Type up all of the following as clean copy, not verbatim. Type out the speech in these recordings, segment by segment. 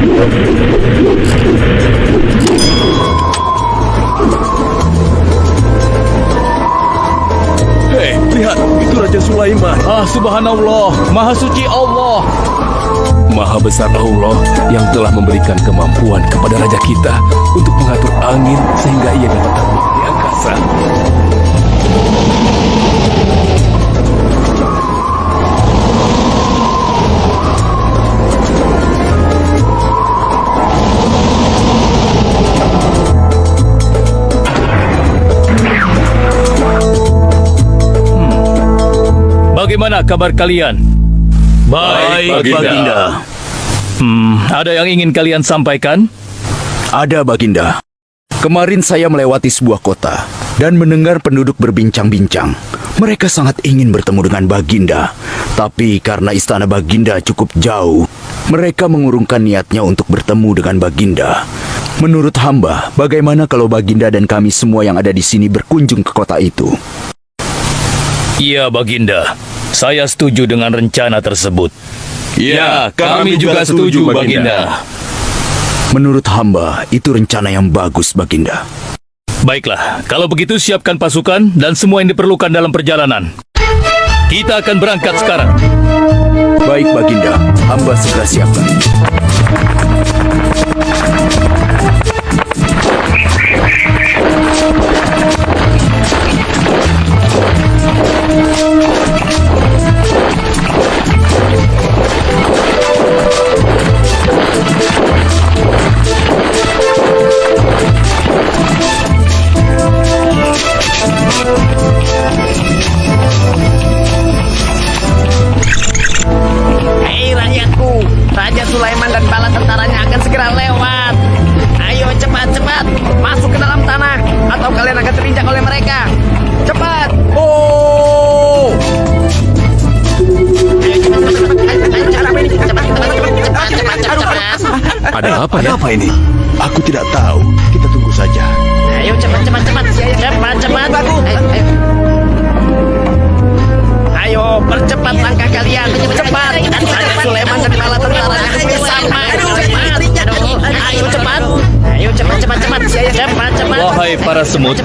Hei, lihat, itu Raja Sulaiman. Subhanallah, Maha Suci Allah. Maha besar Allah yang telah memberikan kemampuan kepada raja kita untuk mengatur angin sehingga ia dapat terbang di angkasa. Bagaimana kabar kalian? Baik, Baginda. Ada yang ingin kalian sampaikan? Ada, Baginda. Kemarin saya melewati sebuah kota dan mendengar penduduk berbincang-bincang. Mereka sangat ingin bertemu dengan Baginda, tapi karena istana Baginda cukup jauh, mereka mengurungkan niatnya untuk bertemu dengan Baginda. Menurut hamba, bagaimana kalau Baginda dan kami semua yang ada di sini berkunjung ke kota itu? Iya, Baginda. Saya setuju dengan rencana tersebut. Ya, kami juga setuju, Baginda. Menurut hamba, itu rencana yang bagus, Baginda. Baiklah, kalau begitu siapkan pasukan dan semua yang diperlukan dalam perjalanan. Kita akan berangkat sekarang. Baik, Baginda. Hamba segera siapkan. Hei rakyatku, Raja Sulaiman dan bala tentaranya akan segera lewat. Ayo cepat-cepat masuk ke dalam tanah atau kalian akan terinjak oleh mereka. Cepat! Oh! Ayo cepat. Ada apa ini? Aku tidak tahu. Kita tunggu saja. Ayo cepat. Ayo percepat langkah kalian. Cepat. Raja Sulaiman dan bala tentaranya akan sampai. Ayo cepat. Cepat. Wahai para semut,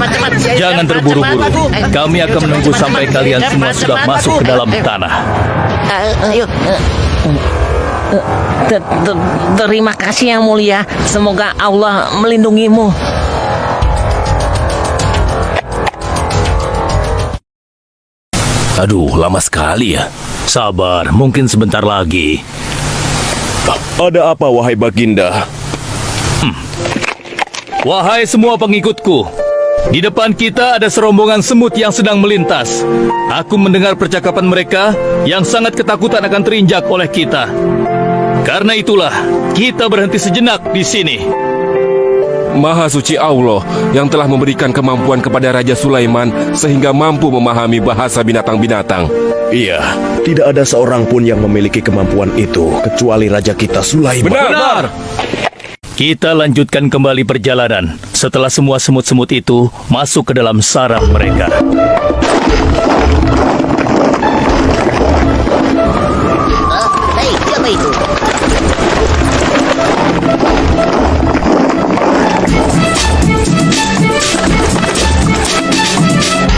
jangan terburu-buru. Kami akan menunggu sampai kalian semua sudah masuk ke dalam tanah. Ayo. Terima kasih yang mulia. Semoga Allah melindungimu. Aduh, lama sekali ya. Sabar, mungkin sebentar lagi. Ada apa, wahai Baginda? Wahai semua pengikutku, di depan kita ada serombongan semut yang sedang melintas. Aku mendengar percakapan mereka yang sangat ketakutan akan terinjak oleh kita. Karena itulah, kita berhenti sejenak di sini. Maha suci Allah yang telah memberikan kemampuan kepada Raja Sulaiman sehingga mampu memahami bahasa binatang-binatang. Iya, tidak ada seorang pun yang memiliki kemampuan itu kecuali Raja kita Sulaiman. Benar! Kita lanjutkan kembali perjalanan setelah semua semut-semut itu masuk ke dalam saraf mereka. Hei, siapa itu?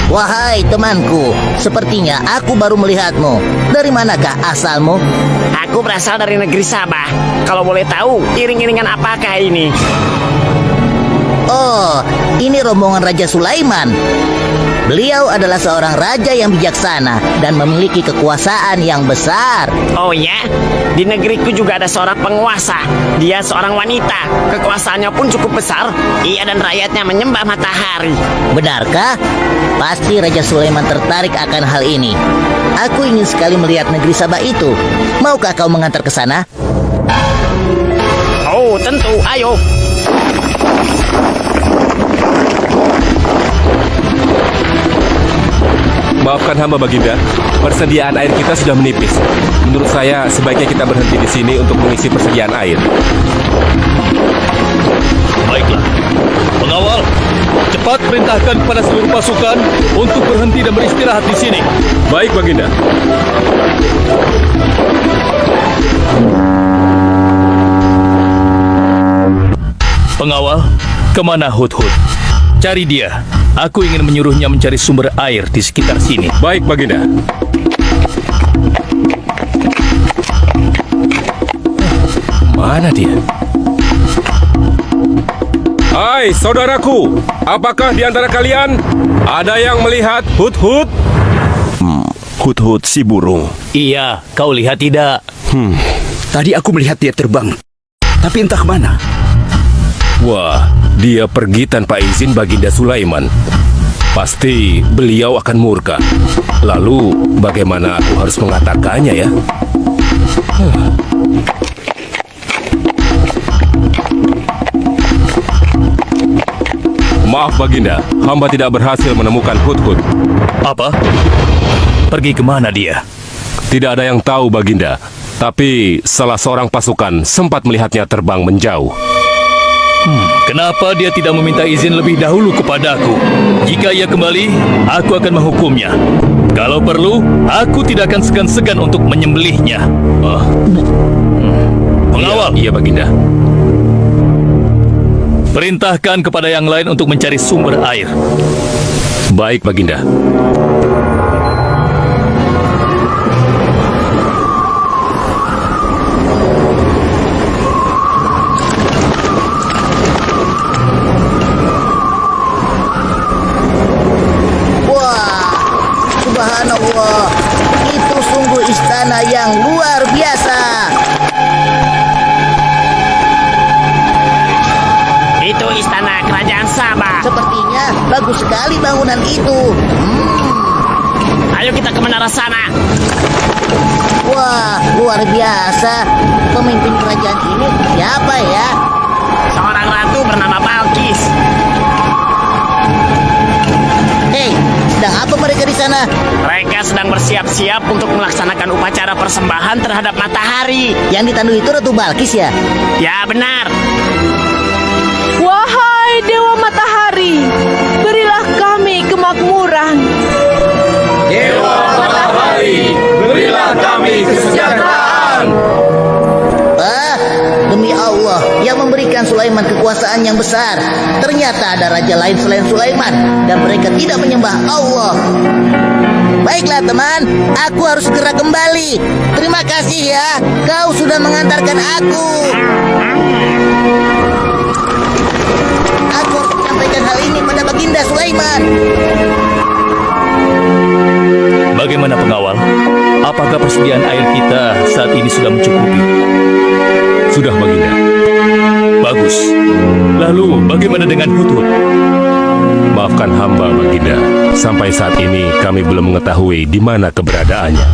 Wahai temanku, sepertinya aku baru melihatmu. Dari manakah asalmu? Aku berasal dari negeri Sabah. Kalau boleh tahu, iring-iringan apakah ini? Oh, ini rombongan Raja Sulaiman. Beliau adalah seorang raja yang bijaksana dan memiliki kekuasaan yang besar. Oh ya, di negeriku juga ada seorang penguasa. Dia seorang wanita. Kekuasaannya pun cukup besar. Ia dan rakyatnya menyembah matahari. Benarkah? Pasti Raja Sulaiman tertarik akan hal ini. Aku ingin sekali melihat negeri Sabah itu. Maukah kau mengantar ke sana? Oh, tentu. Ayo. Maafkan hamba Baginda, persediaan air kita sudah menipis. Menurut saya sebaiknya kita berhenti di sini untuk mengisi persediaan air. Baiklah, pengawal, cepat perintahkan kepada seluruh pasukan untuk berhenti dan beristirahat di sini. Baik Baginda. Pengawal, kemana Hut-Hut? Cari dia. Aku ingin menyuruhnya mencari sumber air di sekitar sini. Baik, Baginda. Mana dia? Hai, saudaraku. Apakah di antara kalian ada yang melihat Hut-Hut? Hut-hut si burung. Iya, kau lihat tidak? Tadi aku melihat dia terbang. Tapi entah kemana. Wah, dia pergi tanpa izin Baginda Sulaiman. Pasti beliau akan murka. Lalu, bagaimana aku harus mengatakannya ya? Maaf Baginda, hamba tidak berhasil menemukan Hut-Hut. Apa? Pergi kemana dia? Tidak ada yang tahu Baginda, tapi salah seorang pasukan sempat melihatnya terbang menjauh. Kenapa dia tidak meminta izin lebih dahulu kepadaku? Jika ia kembali, aku akan menghukumnya. Kalau perlu, aku tidak akan segan-segan untuk menyembelihnya. Pengawal, Iya Baginda. perintahkan kepada yang lain untuk mencari sumber air. Baik Baginda. Wah, subhanallah, itu sungguh istana yang luar biasa. Itu istana kerajaan Sabah. Sepertinya bagus sekali bangunan itu. Ayo kita ke menara sana. Wah, luar biasa. Pemimpin kerajaan ini siapa ya? Seorang ratu bernama Balkis. Hei, sedang apa mereka di sana? Mereka sedang bersiap-siap untuk melaksanakan upacara persembahan terhadap matahari. Yang ditandu itu Ratu Balkis ya? Ya benar. Wahai Dewa Matahari, berilah kami kemakmuran. Dewa Matahari, berilah kami kesejahteraan. Demi Allah yang memberikan Sulaiman kekuasaan yang besar. Ternyata ada raja lain selain Sulaiman dan mereka tidak menyembah Allah. Baiklah teman, aku harus segera kembali. Terima kasih ya, kau sudah mengantarkan aku. Aku harus menyampaikan hal ini pada Baginda Sulaiman. Bagaimana pengawal? Apakah persediaan air kita saat ini sudah mencukupi? Sudah Baginda. Bagus. Lalu bagaimana dengan Hut-Hut? Maafkan hamba Baginda. Sampai saat ini kami belum mengetahui di mana keberadaannya.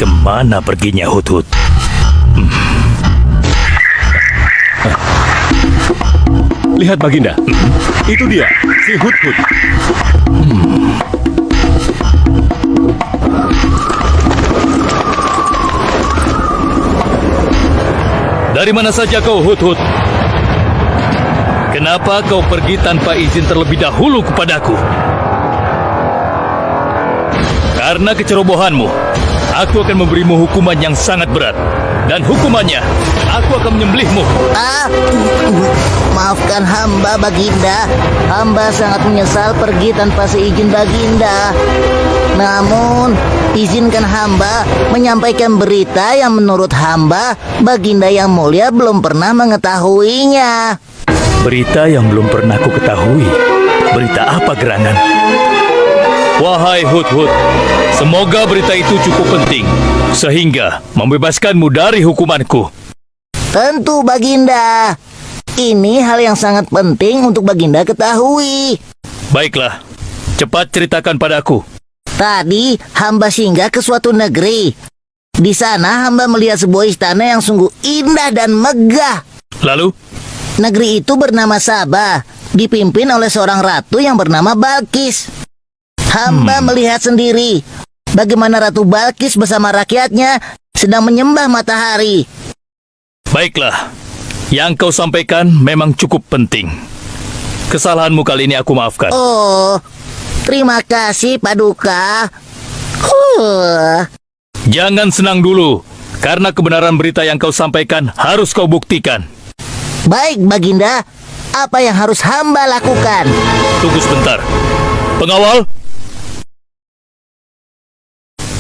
Kemana perginya Hut-Hut? Lihat Baginda. Itu dia, si Hut-Hut. Dari mana saja kau, Hut-Hut? Kenapa kau pergi tanpa izin terlebih dahulu kepadaku? Karena kecerobohanmu, aku akan memberimu hukuman yang sangat berat. Dan hukumannya, aku akan menyembelihmu. Maafkan hamba Baginda. Hamba sangat menyesal pergi tanpa seizin Baginda. Namun, izinkan hamba menyampaikan berita yang menurut hamba Baginda yang mulia belum pernah mengetahuinya. Berita yang belum pernah ku ketahui. Berita apa gerangan? Wahai Hut-Hut, semoga berita itu cukup penting sehingga membebaskanmu dari hukumanku. Tentu Baginda. Ini hal yang sangat penting untuk Baginda ketahui. Baiklah, cepat ceritakan padaku. Tadi hamba singgah ke suatu negeri. Di sana hamba melihat sebuah istana yang sungguh indah dan megah. Lalu, Negeri itu bernama Sabah, dipimpin oleh seorang ratu yang bernama Balkis. Hamba melihat sendiri bagaimana Ratu Balkis bersama rakyatnya sedang menyembah matahari. baiklah. Yang kau sampaikan memang cukup penting. Kesalahanmu kali ini aku maafkan. Oh, terima kasih Paduka. Jangan senang dulu, karena kebenaran berita yang kau sampaikan harus kau buktikan. Baik, Baginda. Apa yang harus hamba lakukan? Tunggu sebentar. Pengawal,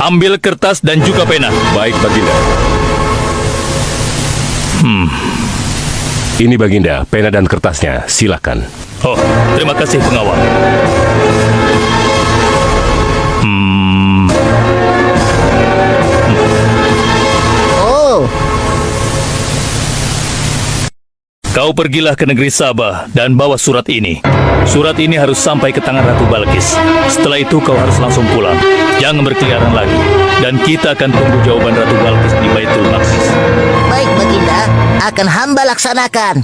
ambil kertas dan juga pena. Baik, Baginda. Ini Baginda, pena dan kertasnya. Silakan. Oh, terima kasih pengawal. Oh, Kau pergilah ke negeri Sabah dan bawa surat ini. Surat ini harus sampai ke tangan Ratu Balkis. Setelah itu kau harus langsung pulang. Jangan berkeliaran lagi. Dan kita akan tunggu jawaban Ratu Balkis di Baitul Maqdis. baik, Baginda. Akan hamba laksanakan.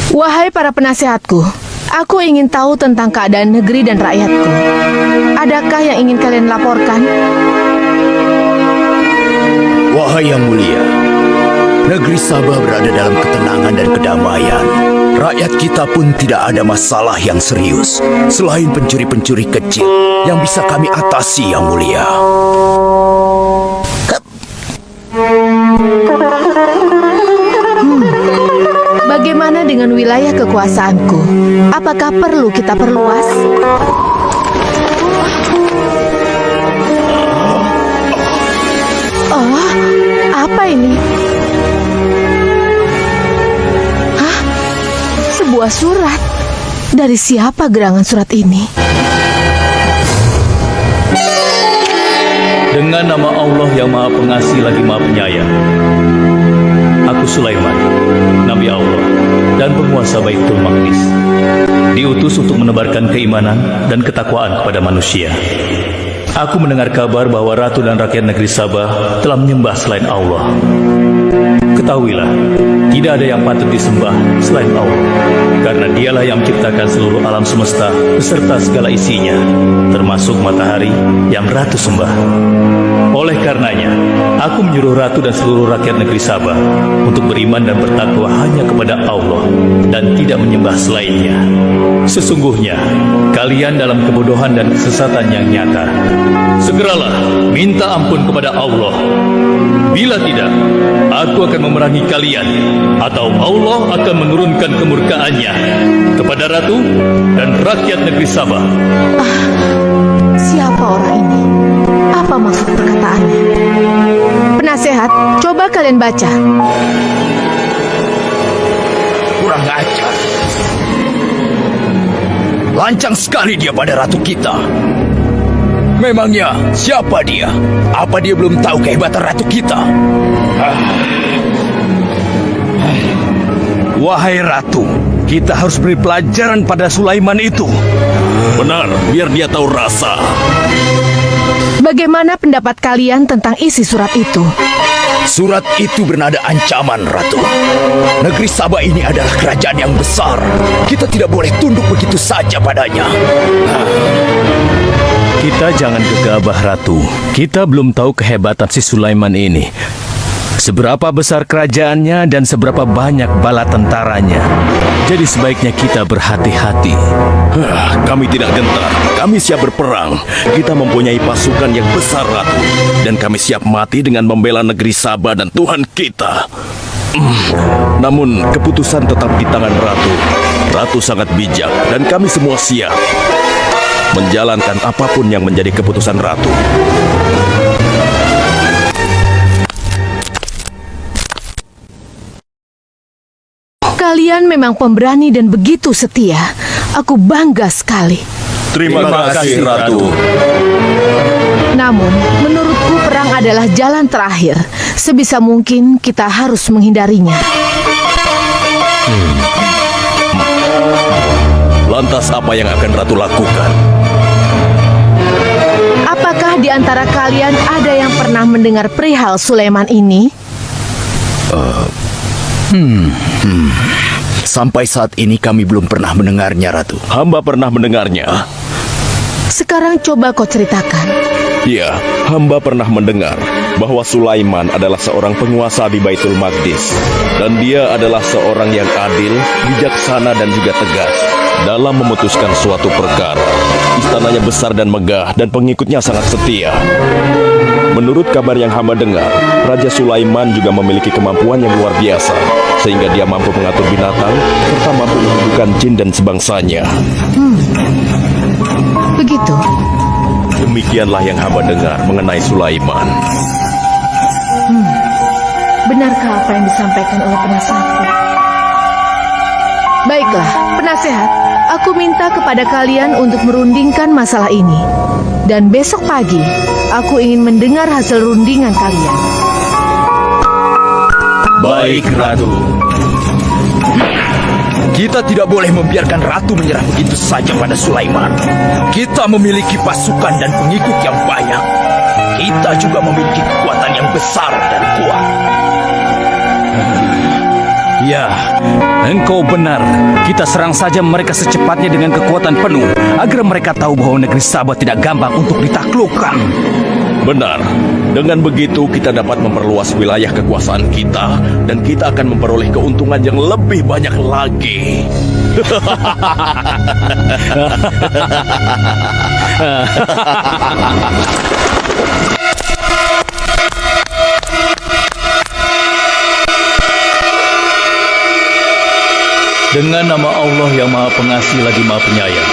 Wahai para penasehatku, aku ingin tahu tentang keadaan negeri dan rakyatku. Adakah yang ingin kalian laporkan? Wahai yang mulia, negeri Sabah berada dalam ketenangan dan kedamaian. Rakyat kita pun tidak ada masalah yang serius, selain pencuri-pencuri kecil yang bisa kami atasi, yang mulia. Bagaimana dengan wilayah kekuasaanku? Apakah perlu kita perluas? Oh, apa ini? Hah? Sebuah surat. Dari siapa gerangan surat ini? Dengan nama Allah yang Maha Pengasih lagi Maha Penyayang. Aku Sulaiman, Nabi Allah dan penguasa Baitul Maqdis, diutus untuk menebarkan keimanan dan ketakwaan kepada manusia. Aku mendengar kabar bahwa ratu dan rakyat negeri Sabah telah menyembah selain Allah. Ketahuilah, tidak ada yang patut disembah selain Allah, karena dialah yang menciptakan seluruh alam semesta beserta segala isinya, termasuk matahari yang ratu sembah. Oleh karenanya, aku menyuruh ratu dan seluruh rakyat negeri Sabah untuk beriman dan bertakwa hanya kepada Allah dan tidak menyembah selainnya. Sesungguhnya, kalian dalam kebodohan dan kesesatan yang nyata. Segeralah minta ampun kepada Allah. Bila tidak, aku akan memerangi kalian, atau Allah akan menurunkan kemurkaannya kepada ratu dan rakyat negeri Sabah. Siapa orang ini? Apa maksud perkataannya? Penasehat, coba kalian baca. Kurang ajar. Lancang sekali dia pada ratu kita. Memangnya siapa dia? Apa dia belum tahu kehebatan ratu kita? Wahai ratu, kita harus beri pelajaran pada Sulaiman itu. Benar, biar dia tahu rasa. Bagaimana pendapat kalian tentang isi surat itu? Surat itu bernada ancaman, Ratu. Negeri Sabah ini adalah kerajaan yang besar. Kita tidak boleh tunduk begitu saja padanya. Kita jangan gegabah, Ratu. Kita belum tahu kehebatan si Sulaiman ini. Seberapa besar kerajaannya dan seberapa banyak bala tentaranya. Jadi sebaiknya kita berhati-hati. Kami tidak gentar. Kami siap berperang. Kita mempunyai pasukan yang besar, Ratu. Dan kami siap mati dengan membela negeri Sabah dan Tuhan kita. Namun keputusan tetap di tangan Ratu. Ratu sangat bijak dan kami semua siap menjalankan apapun yang menjadi keputusan Ratu. Kalian memang pemberani dan begitu setia. Aku bangga sekali. Terima kasih, Ratu. Namun, menurutku perang adalah jalan terakhir. Sebisa mungkin kita harus menghindarinya. Lantas apa yang akan Ratu lakukan? Apakah di antara kalian ada yang pernah mendengar perihal Sulaiman ini? Sampai saat ini kami belum pernah mendengarnya, Ratu. Hamba pernah mendengarnya. Sekarang coba kau ceritakan. Ya, hamba pernah mendengar bahwa Sulaiman adalah seorang penguasa di Baitul Maqdis. Dan dia adalah seorang yang adil, bijaksana dan juga tegas. dalam memutuskan suatu perkara. Istananya besar dan megah dan pengikutnya sangat setia. Menurut kabar yang hamba dengar, Raja Sulaiman juga memiliki kemampuan yang luar biasa, sehingga dia mampu mengatur binatang serta mampu menundukkan jin dan sebangsanya. Begitu. Demikianlah yang hamba dengar mengenai Sulaiman. Benarkah apa yang disampaikan oleh penasehatku? Baiklah, penasehat, aku minta kepada kalian untuk merundingkan masalah ini. Dan besok pagi, aku ingin mendengar hasil rundingan kalian. Baik, Ratu. Kita tidak boleh membiarkan Ratu menyerah begitu saja pada Sulaiman. Kita memiliki pasukan dan pengikut yang banyak. Kita juga memiliki kekuatan yang besar dan kuat. Ya, engkau benar. Kita serang saja mereka secepatnya dengan kekuatan penuh, agar mereka tahu bahwa negeri Sabah tidak gampang untuk ditaklukkan. Benar. Dengan begitu kita dapat memperluas wilayah kekuasaan kita dan kita akan memperoleh keuntungan yang lebih banyak lagi. Dengan nama Allah yang Maha Pengasih lagi Maha Penyayang.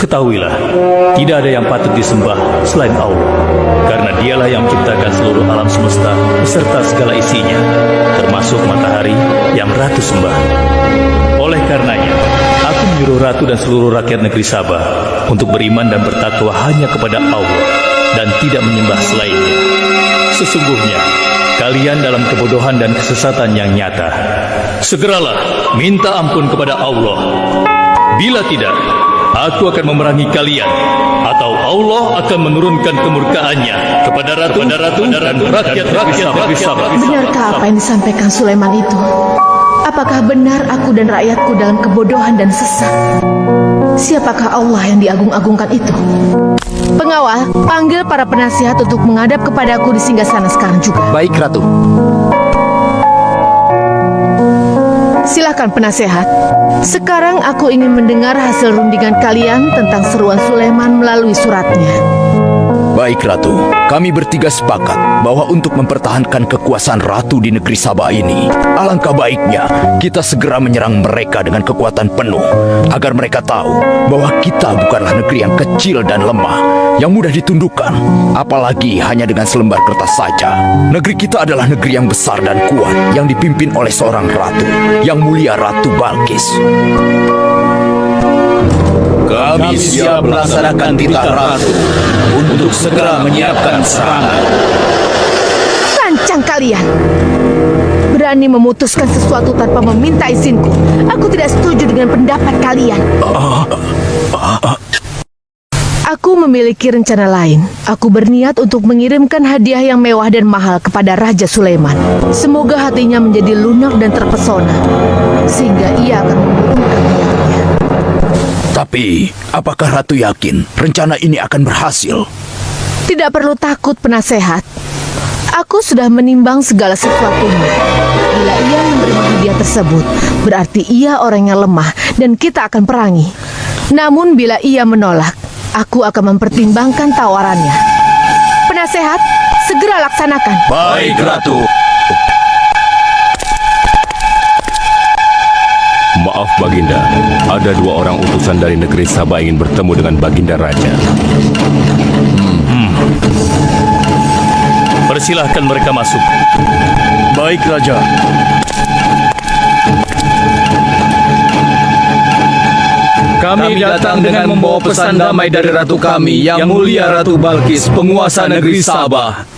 Ketahuilah, tidak ada yang patut disembah selain Allah, karena dialah yang menciptakan seluruh alam semesta beserta segala isinya, termasuk matahari yang Ratu sembah. Oleh karenanya, aku menyuruh Ratu dan seluruh rakyat negeri Sabah untuk beriman dan bertakwa hanya kepada Allah dan tidak menyembah selainnya. Sesungguhnya, kalian dalam kebodohan dan kesesatan yang nyata. Segeralah minta ampun kepada Allah. Bila tidak, aku akan memerangi kalian, atau Allah akan menurunkan kemurkaannya kepada Ratu dan rakyat-rakyat negeri Sabah. Benarkah apa yang disampaikan Sulaiman itu? Apakah benar aku dan rakyatku dalam kebodohan dan sesat? Siapakah Allah yang diagung-agungkan itu? Pengawal, panggil para penasihat untuk menghadap kepadaku di singgasana sekarang juga. Baik, Ratu. Silakan penasehat. Sekarang aku ingin mendengar hasil rundingan kalian tentang seruan Sulaiman melalui suratnya. Baik, Ratu. Kami bertiga sepakat bahwa untuk mempertahankan kekuasaan Ratu di negeri Sabah ini, alangkah baiknya kita segera menyerang mereka dengan kekuatan penuh, agar mereka tahu bahwa kita bukanlah negeri yang kecil dan lemah, yang mudah ditundukkan, apalagi hanya dengan selembar kertas saja. Negeri kita adalah negeri yang besar dan kuat, yang dipimpin oleh seorang ratu, yang mulia Ratu Balkis. Kami siap melaksanakan titah Ratu untuk segera menyiapkan serangan. Lancang kalian! Berani memutuskan sesuatu tanpa meminta izinku. Aku tidak setuju dengan pendapat kalian. Aku memiliki rencana lain. Aku berniat untuk mengirimkan hadiah yang mewah dan mahal kepada Raja Sulaiman. Semoga hatinya menjadi lunak dan terpesona, sehingga ia akan menurunkan niatnya. Tapi, apakah Ratu yakin rencana ini akan berhasil? Tidak perlu takut, penasehat. Aku sudah menimbang segala sesuatunya. Bila ia menerima hadiah tersebut, berarti ia orang yang lemah dan kita akan perangi. Namun bila ia menolak, aku akan mempertimbangkan tawarannya. Penasehat, segera laksanakan. Baik, Ratu. Maaf Baginda, ada 2 orang utusan dari negeri Sabah ingin bertemu dengan Baginda Raja. Persilahkan mereka masuk. Baik, Raja. Kami datang dengan membawa pesan damai dari Ratu kami, Yang Mulia Ratu Balkis, penguasa negeri Sabah.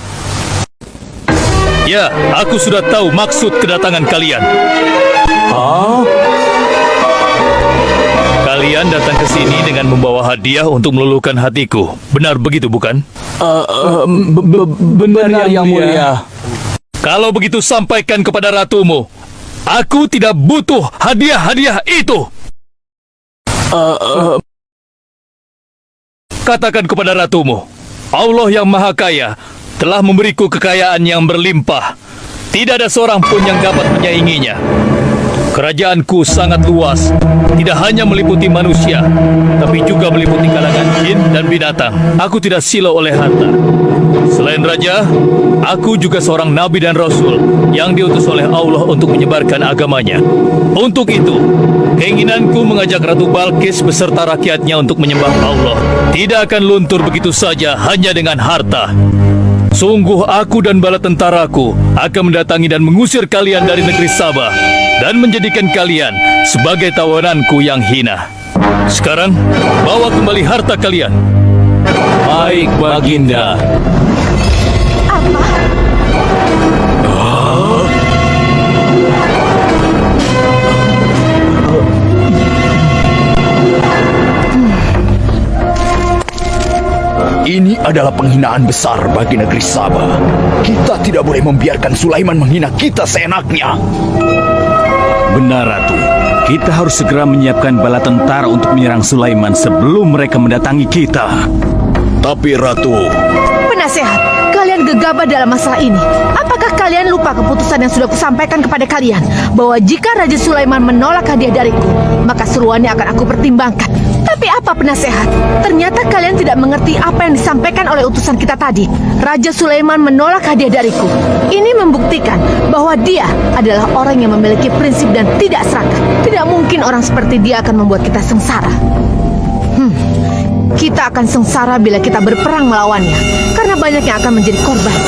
Ya, aku sudah tahu maksud kedatangan kalian. Kalian datang ke sini dengan membawa hadiah untuk meluluhkan hatiku. Benar begitu, bukan? Benar, Yang Mulia. Kalau begitu sampaikan kepada ratumu. Aku tidak butuh hadiah-hadiah itu. Katakan kepada ratumu, Allah yang Maha Kaya telah memberiku kekayaan yang berlimpah. Tidak ada seorang pun yang dapat menyainginya. Kerajaanku sangat luas, tidak hanya meliputi manusia, tapi juga meliputi kalangan jin dan binatang. Aku tidak silau oleh harta. Selain raja, aku juga seorang nabi dan rasul yang diutus oleh Allah untuk menyebarkan agamanya. Untuk itu, keinginanku mengajak Ratu Balkis beserta rakyatnya untuk menyembah Allah tidak akan luntur begitu saja hanya dengan harta. Sungguh aku dan bala tentaraku akan mendatangi dan mengusir kalian dari negeri Sabah dan menjadikan kalian sebagai tawananku yang hina. Sekarang, bawa kembali harta kalian. Baik, Baginda. Apa? Ini adalah penghinaan besar bagi negeri Sabah. Kita tidak boleh membiarkan Sulaiman menghina kita seenaknya. Benar, Ratu. Kita harus segera menyiapkan bala tentara untuk menyerang Sulaiman sebelum mereka mendatangi kita. Tapi Ratu, Penasehat, kalian gegabah dalam masalah ini. Apakah kalian lupa keputusan yang sudah kusampaikan kepada kalian? Bahwa jika Raja Sulaiman menolak hadiah dariku, maka seruannya akan aku pertimbangkan. Tapi apa penasehat? Ternyata kalian tidak mengerti apa yang disampaikan oleh utusan kita tadi. Raja Sulaiman menolak hadiah dariku. Ini membuktikan bahwa dia adalah orang yang memiliki prinsip dan tidak serakah. Tidak mungkin orang seperti dia akan membuat kita sengsara. Kita akan sengsara bila kita berperang melawannya, karena banyak yang akan menjadi korban.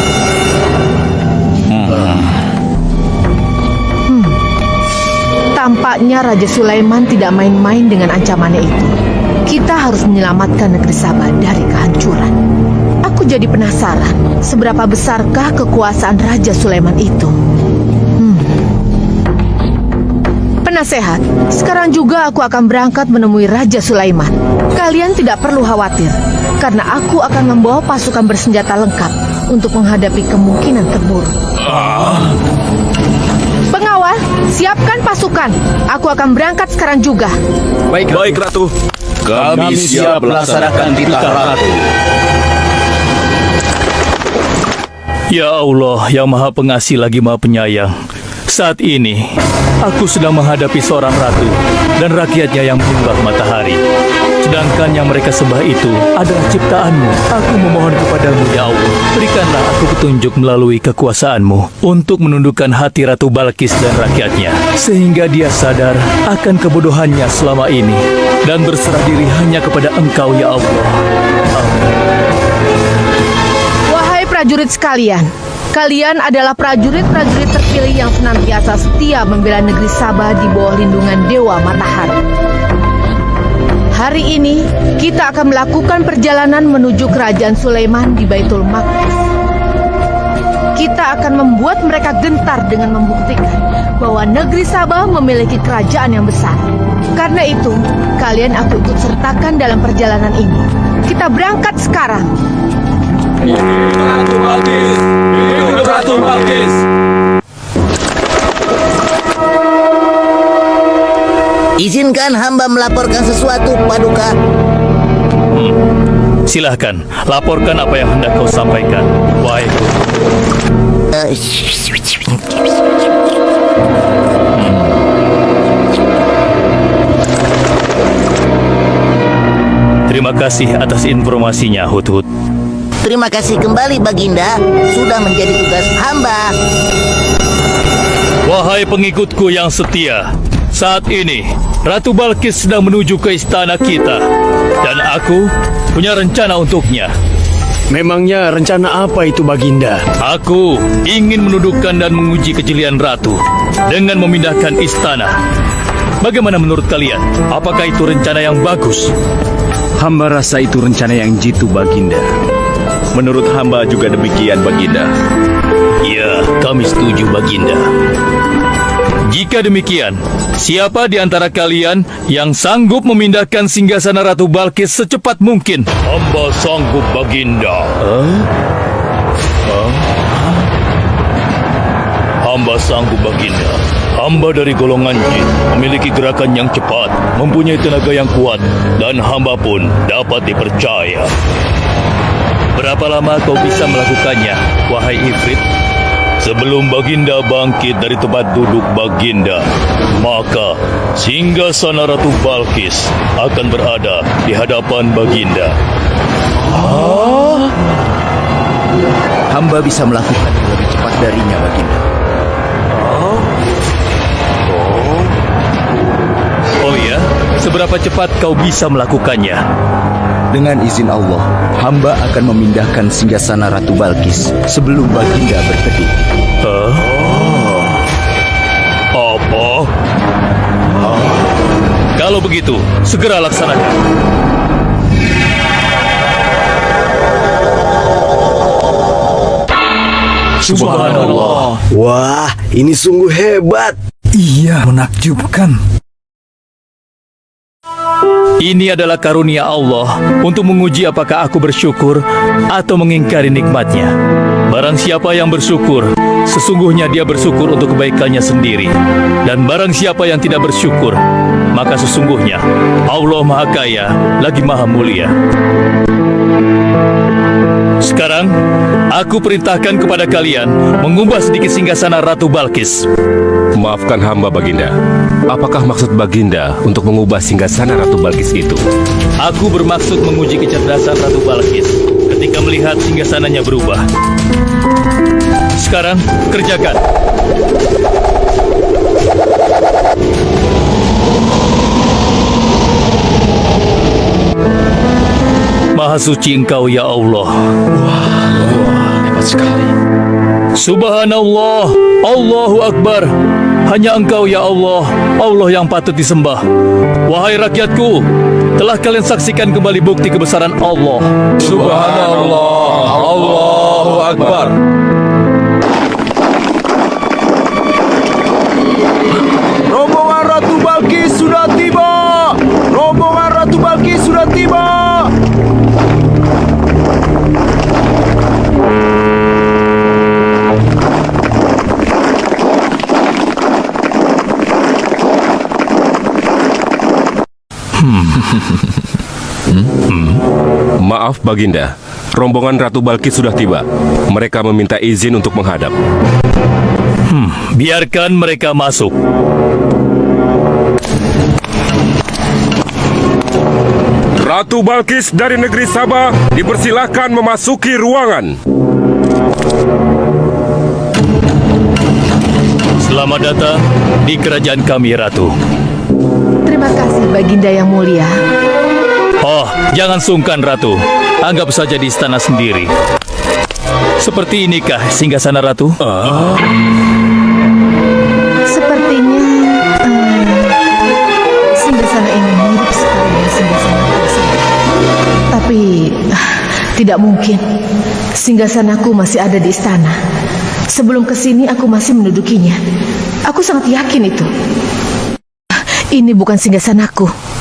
Tampaknya Raja Sulaiman tidak main-main dengan ancamannya itu. Kita harus menyelamatkan negeri Sabah dari kehancuran. Aku jadi penasaran, seberapa besarkah kekuasaan Raja Sulaiman itu? Penasehat, sekarang juga aku akan berangkat menemui Raja Sulaiman. Kalian tidak perlu khawatir, karena aku akan membawa pasukan bersenjata lengkap untuk menghadapi kemungkinan terburuk. Pengawal, siapkan pasukan. Aku akan berangkat sekarang juga. baik Ratu. Kami siap melaksanakan titah Ratu. Ya Allah, yang Maha Pengasih lagi Maha Penyayang. Saat ini, aku sedang menghadapi seorang ratu dan rakyatnya yang menyembah matahari. Sedangkan yang mereka sembah itu adalah ciptaanmu. Aku memohon kepadamu, ya Allah, berikanlah aku petunjuk melalui kekuasaanmu untuk menundukkan hati Ratu Balkis dan rakyatnya, sehingga dia sadar akan kebodohannya selama ini dan berserah diri hanya kepada Engkau, ya Allah. Amin. Wahai prajurit sekalian, kalian adalah prajurit-prajurit terpilih yang senantiasa setia membela negeri Sabah di bawah lindungan Dewa Matahari. Hari ini, kita akan melakukan perjalanan menuju kerajaan Sulaiman di Baitul Maqdis. Kita akan membuat mereka gentar dengan membuktikan bahwa negeri Sabah memiliki kerajaan yang besar. Karena itu, kalian aku ikut sertakan dalam perjalanan ini. Kita berangkat sekarang. Ratu Balkis! Hidup Ratu Balkis! Izinkan hamba melaporkan sesuatu, Paduka. Silahkan, laporkan apa yang hendak kau sampaikan, wahai guru. Terima kasih atas informasinya, Hudhud. Terima kasih kembali, Baginda. Sudah menjadi tugas hamba. Wahai pengikutku yang setia, saat ini Ratu Balkis sedang menuju ke istana kita, dan aku punya rencana untuknya. Memangnya rencana apa itu, Baginda? Aku ingin menundukkan dan menguji kejelian Ratu dengan memindahkan istana. Bagaimana menurut kalian? Apakah itu rencana yang bagus? Hamba rasa itu rencana yang jitu, Baginda. Menurut hamba juga demikian, Baginda. Ya, kami setuju, Baginda. Jika demikian, siapa di antara kalian yang sanggup memindahkan singgasana Ratu Balkis secepat mungkin? Hamba sanggup, Baginda. Hamba sanggup, Baginda. Hamba dari golongan jin, memiliki gerakan yang cepat, mempunyai tenaga yang kuat, dan hamba pun dapat dipercaya. Berapa lama kau bisa melakukannya, wahai Ifrit? Sebelum Baginda bangkit dari tempat duduk Baginda, maka singgasana Ratu Balkis akan berada di hadapan Baginda. Hamba bisa melakukannya lebih cepat darinya, Baginda. Oh ya, seberapa cepat kau bisa melakukannya? Dengan izin Allah, hamba akan memindahkan singgasana Ratu Balkis sebelum Baginda berteduh. Apa? Kalau begitu, segera laksanakan. Subhanallah. Wah, ini sungguh hebat. Iya, menakjubkan. Ini adalah karunia Allah untuk menguji apakah aku bersyukur atau mengingkari nikmatnya. Barang siapa yang bersyukur, sesungguhnya dia bersyukur untuk kebaikannya sendiri. Dan barang siapa yang tidak bersyukur, maka sesungguhnya Allah Maha Kaya lagi Maha Mulia. Sekarang, aku perintahkan kepada kalian mengubah sedikit singgasana Ratu Balkis. Maafkan hamba, Baginda. Apakah maksud Baginda untuk mengubah singgasana Ratu Balkis itu? Aku bermaksud menguji kecerdasan Ratu Balkis ketika melihat singgasananya berubah. Sekarang, kerjakan. Maha suci Engkau, ya Allah. Hebat sekali. Subhanallah, Allahu Akbar. Hanya Engkau, ya Allah, Allah yang patut disembah. Wahai rakyatku, telah kalian saksikan kembali bukti kebesaran Allah. Subhanallah, Allahu Akbar. Rombongan Ratu Balkis sudah tiba. Rombongan Ratu Balkis sudah tiba. Maaf, Baginda. Rombongan Ratu Balkis sudah tiba. Mereka meminta izin untuk menghadap. Biarkan mereka masuk. Ratu Balkis dari negeri Sabah dipersilahkan memasuki ruangan. Selamat datang di kerajaan kami, Ratu. Terima kasih, Baginda yang mulia. Oh, jangan sungkan, Ratu. Anggap saja di istana sendiri. Seperti inikah singgasana Ratu? Sepertinya singgasana ini mirip sekali dengan singgasana tersebut. Tapi tidak mungkin. Singgasanaku masih ada di istana. Sebelum kesini aku masih mendudukinya. Aku sangat yakin itu. Ini bukan singgasanaku.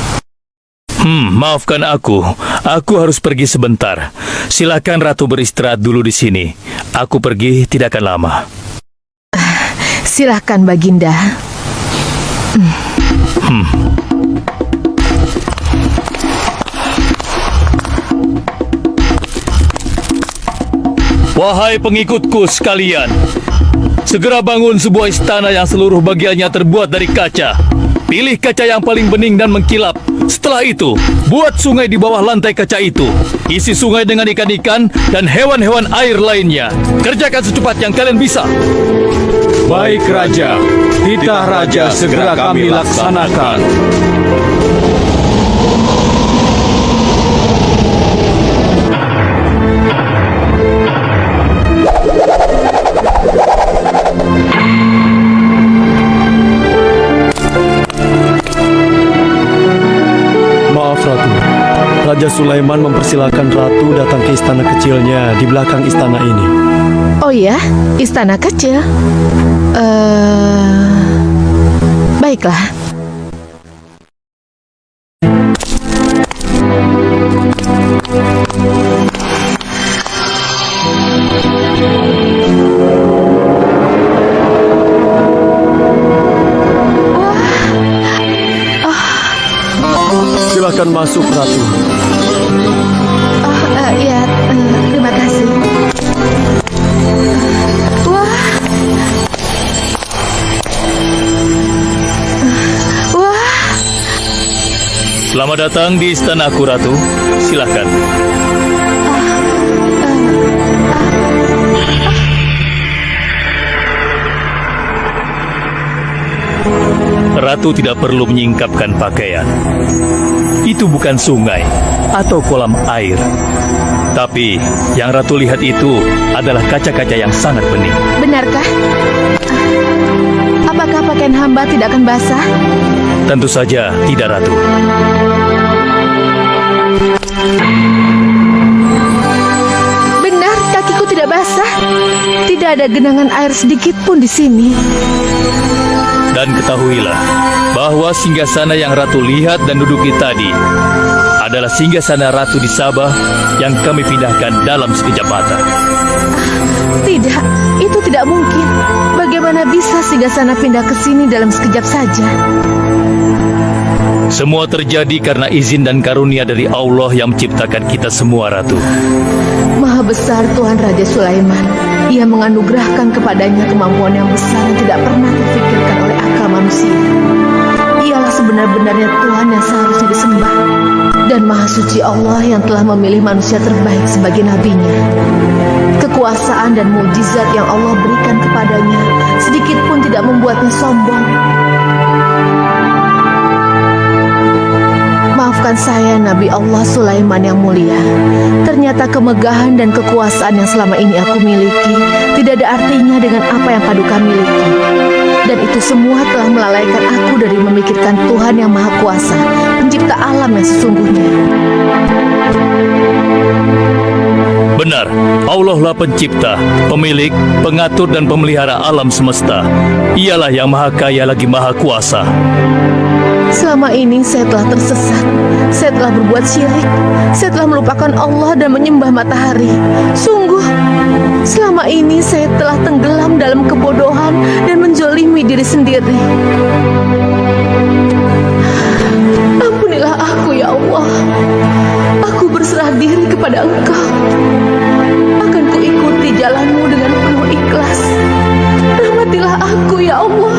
Maafkan aku. Aku harus pergi sebentar. Silakan Ratu beristirahat dulu di sini. Aku pergi tidak akan lama. Silakan, Baginda. Wahai pengikutku sekalian, segera bangun sebuah istana yang seluruh bagiannya terbuat dari kaca. Pilih kaca yang paling bening dan mengkilap. Setelah itu, buat sungai di bawah lantai kaca itu. Isi sungai dengan ikan-ikan dan hewan-hewan air lainnya. Kerjakan secepat yang kalian bisa. Baik, Raja. Titah Raja segera kami laksanakan. Maaf, Ratu. Raja Sulaiman mempersilahkan Ratu datang ke istana kecilnya di belakang istana ini. Oh ya, istana kecil. Baiklah. Silakan masuk, Ratu. Ya, terima kasih. Wah, Selamat datang di istanaku, Ratu. Silakan. Ratu tidak perlu menyingkapkan pakaian. Itu bukan sungai atau kolam air. Tapi yang Ratu lihat itu adalah kaca-kaca yang sangat bening. Benarkah? Apakah pakaian hamba tidak akan basah? Tentu saja tidak, Ratu. Benar, kakiku tidak basah. Tidak ada genangan air sedikit pun di sini. Dan ketahuilah bahwa singgasana yang Ratu lihat dan duduki tadi adalah singgasana Ratu di Sabah yang kami pindahkan dalam sekejap mata. Tidak, itu tidak mungkin. Bagaimana bisa singgasana pindah ke sini dalam sekejap saja? Semua terjadi karena izin dan karunia dari Allah yang menciptakan kita semua, Ratu. Maha besar Tuhan Raja Sulaiman. Ia menganugerahkan kepadanya kemampuan yang besar yang tidak pernah terfikirkan oleh akal manusia. Ialah sebenar-benarnya Tuhan yang seharusnya disembah. Dan Maha Suci Allah yang telah memilih manusia terbaik sebagai nabinya. Kekuasaan dan mukjizat yang Allah berikan kepadanya sedikit pun tidak membuatnya sombong. Maafkan saya, Nabi Allah Sulaiman yang mulia. Ternyata kemegahan dan kekuasaan yang selama ini aku miliki tidak ada artinya dengan apa yang Paduka miliki. Dan itu semua telah melalaikan aku dari memikirkan Tuhan yang Maha Kuasa, pencipta alam yang sesungguhnya. Benar, Allah lah pencipta, pemilik, pengatur dan pemelihara alam semesta. Ialah yang Maha Kaya lagi Maha Kuasa. Selama ini saya telah tersesat. Saya telah berbuat syirik. Saya telah melupakan Allah dan menyembah matahari. Sungguh, selama ini saya telah tenggelam dalam kebodohan dan menzolimi diri sendiri. Ampunilah aku, ya Allah. Aku berserah diri kepada Engkau. Akan kuikuti jalanmu dengan penuh ikhlas. Rahmatilah aku, ya Allah.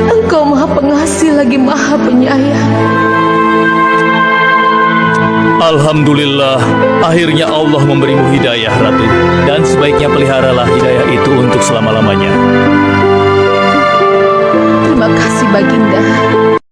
Engkau Maha Pengasih lagi Maha Penyayang. Alhamdulillah, akhirnya Allah memberimu hidayah, Ratu. Dan sebaiknya peliharalah hidayah itu untuk selama-lamanya. Terima kasih, Baginda.